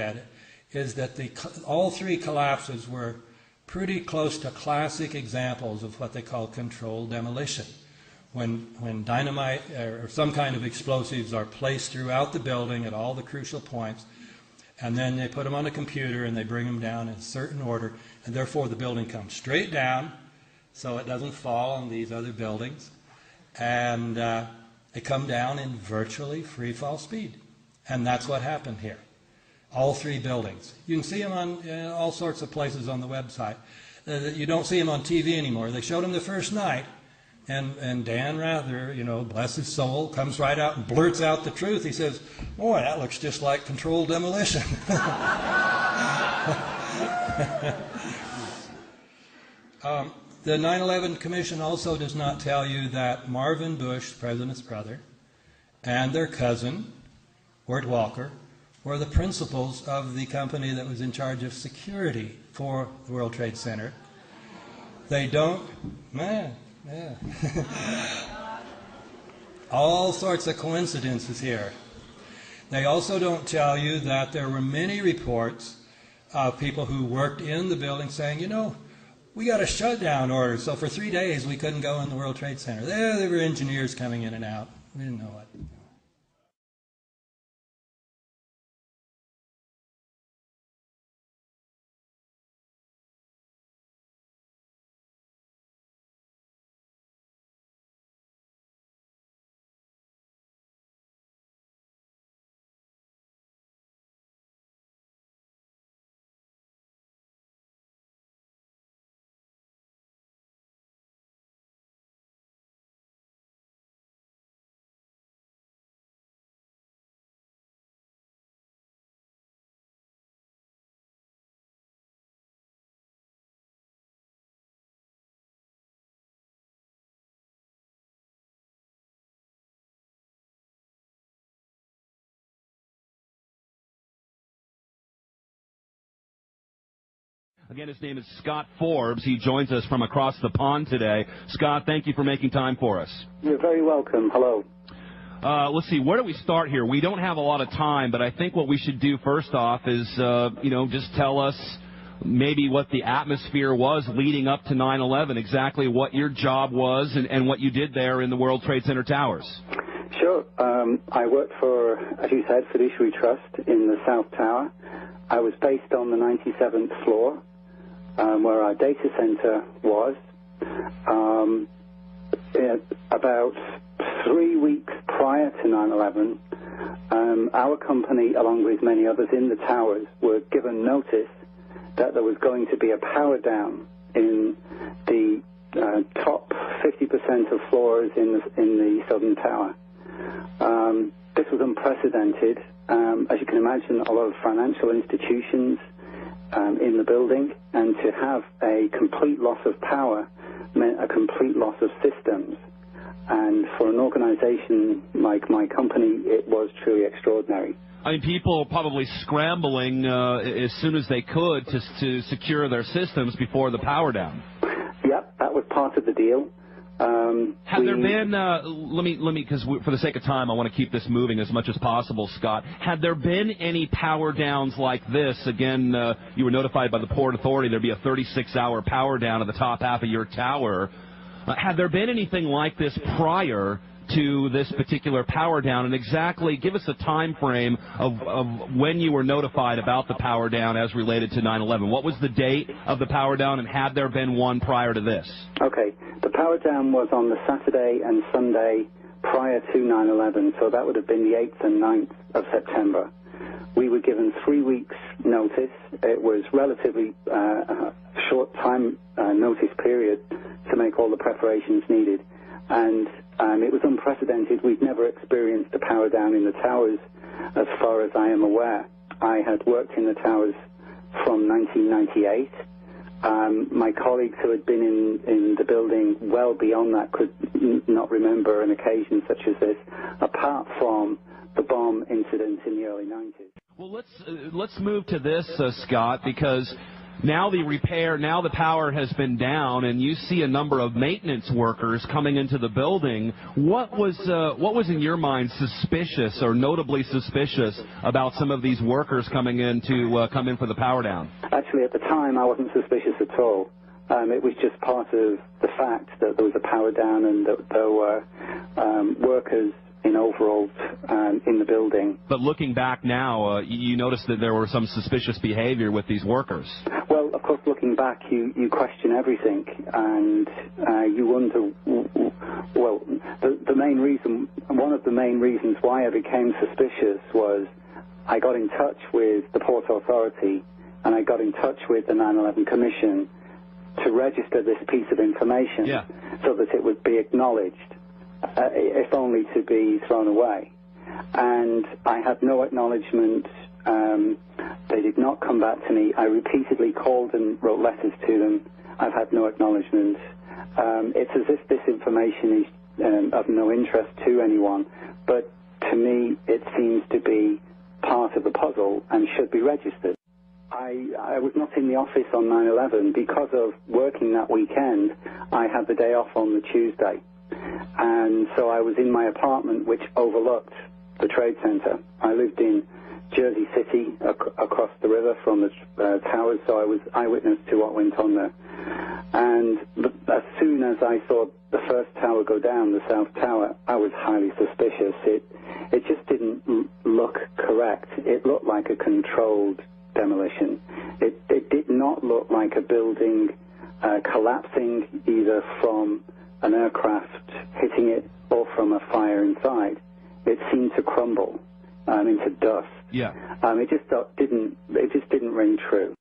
at it is that all three collapses were pretty close to classic examples of what they call controlled demolition. When dynamite or some kind of explosives are placed throughout the building at all the crucial points, and then they put them on a computer and they bring them down in a certain order, and therefore the building comes straight down so it doesn't fall on these other buildings, and they come down in virtually free fall speed. And that's what happened here. All three buildings. You can see them on all sorts of places on the website. You don't see them on TV anymore. They showed them the first night, and Dan Rather, bless his soul, comes right out and blurts out the truth. He says, "Boy, that looks just like controlled demolition." The 9/11 Commission also does not tell you that Marvin Bush, the president's brother, and their cousin, Wirt Walker, were the principals of the company that was in charge of security for the World Trade Center. They don't, all sorts of coincidences here. They also don't tell you that there were many reports of people who worked in the building saying, we got a shutdown order, so for 3 days we couldn't go in the World Trade Center. There were engineers coming in and out. We didn't know it. Again, his name is Scott Forbes. He joins us from across the pond today. Scott, thank you for making time for us. You're very welcome. Hello. Let's see, where do we start here? We don't have a lot of time, but I think what we should do first off is, just tell us maybe what the atmosphere was leading up to 9/11, exactly what your job was and what you did there in the World Trade Center towers. Sure. I worked for, as you said, Fiduciary Trust in the South Tower. I was based on the 97th floor, where our data center was. About 3 weeks prior to 9/11, our company, along with many others in the towers, were given notice that there was going to be a power down in the top 50% of floors in the Southern Tower. This was unprecedented. As you can imagine, a lot of financial institutions in the building, and to have a complete loss of power meant a complete loss of systems. And for an organization like my company, it was truly extraordinary. I mean, people probably scrambling as soon as they could to secure their systems before the power down. Yep, that was part of the deal. Have there been, let me, because for the sake of time, I want to keep this moving as much as possible, Scott. Had there been any power downs like this? Again, you were notified by the Port Authority there'd be a 36-hour power down at the top half of your tower. Had there been anything like this prior to this particular power down? And exactly, give us a time frame of when you were notified about the power down as related to 9/11. What was the date of the power down, and had there been one prior to this? Okay. The power down was on the Saturday and Sunday prior to 9/11, so that would have been the 8th and 9th of September. We were given 3 weeks' notice. It was relatively short time notice period to make all the preparations needed. And it was unprecedented. We've never experienced a power down in the towers, as far as I am aware. I had worked in the towers from 1998. My colleagues who had been in the building well beyond that could not remember an occasion such as this, apart from the bomb incident in the early 90s. Well, let's move to this, Scott, because Now the power has been down, and you see a number of maintenance workers coming into the building. What was in your mind suspicious or notably suspicious about some of these workers coming in to come in for the power down? Actually, at the time, I wasn't suspicious at all. It was just part of the fact that there was a power down and that there were workers in overalls in the building. But looking back now, you noticed that there were some suspicious behavior with these workers. Well, of course, looking back, you question everything, and you wonder, well, one of the main reasons why I became suspicious was I got in touch with the Port Authority, and I got in touch with the 9/11 Commission to register this piece of information so that it would be acknowledged, if only to be thrown away. And I had no acknowledgement. They did not come back to me. I repeatedly called and wrote letters to them. I've had no acknowledgement. It's as if this information is of no interest to anyone, but to me it seems to be part of the puzzle and should be registered. I was not in the office on 9/11 because of working that weekend. I had the day off on the Tuesday, and so I was in my apartment, which overlooked the Trade Center. I lived in Jersey City, across the river from the towers, so I was eyewitness to what went on there. And as soon as I saw the first tower go down, the South Tower, I was highly suspicious. It just didn't look correct. It looked like a controlled demolition. It did not look like a building collapsing either from an aircraft hitting it or from a fire inside. It seemed to crumble into dust. Yeah. It just didn't ring true.